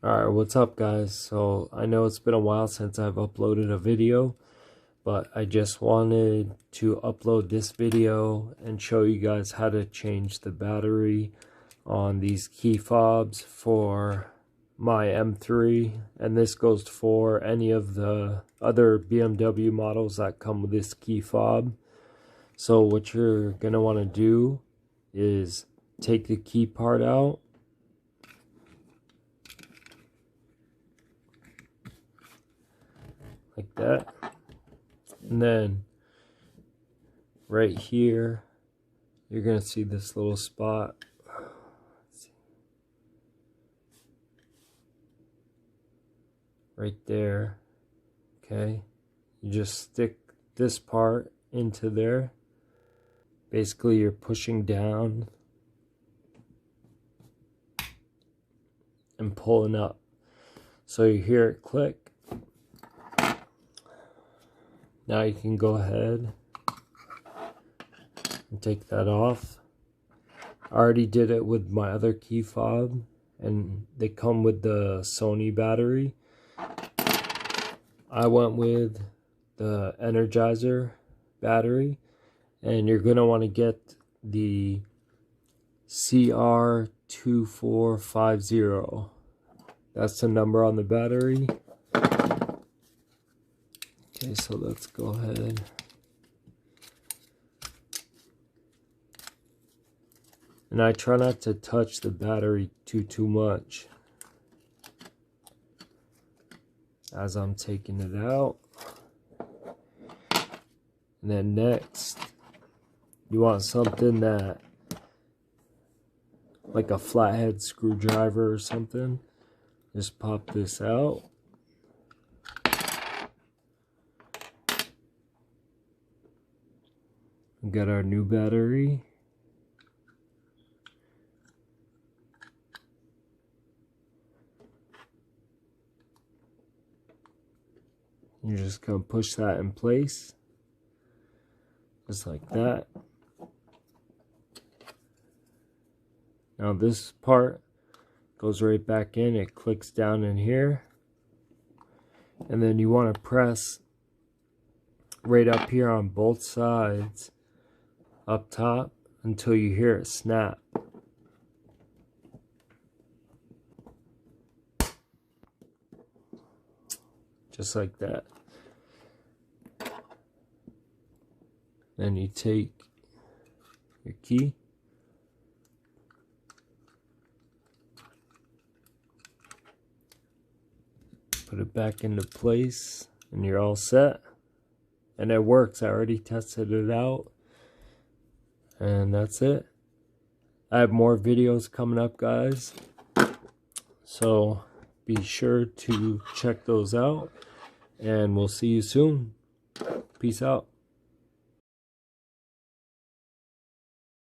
Alright, what's up guys? So I know it's been a while since I've uploaded a video, but I just wanted to upload this video and show you guys how to change the battery on these key fobs for my M3, and this goes for any of the other BMW models that come with this key fob. So what you're going to want to do is take the key part out, like that, and then right here you're gonna see this little spot. Right there. Okay, you just stick this part into there. Basically you're pushing down and pulling up, so you hear it click. Now you can go ahead and take that off. I already did it with my other key fob, and they come with the Sony battery. I went with the Energizer battery, and you're going to want to get the CR2450. That's the number on the battery. Okay, so let's go ahead. And I try not to touch the battery too much as I'm taking it out. And then next, you want something that, like a flathead screwdriver or something. Just pop this out. We got our new battery. You're just going to push that in place, just like that. Now this part goes right back in, it clicks down in here, and then you want to press right up here on both sides, up top, until you hear it snap. Just like that. Then you take your key, put it back into place, and you're all set. And it works. I already tested it out. And that's it. I have more videos coming up, guys, so be sure to check those out, and we'll see you soon. Peace out.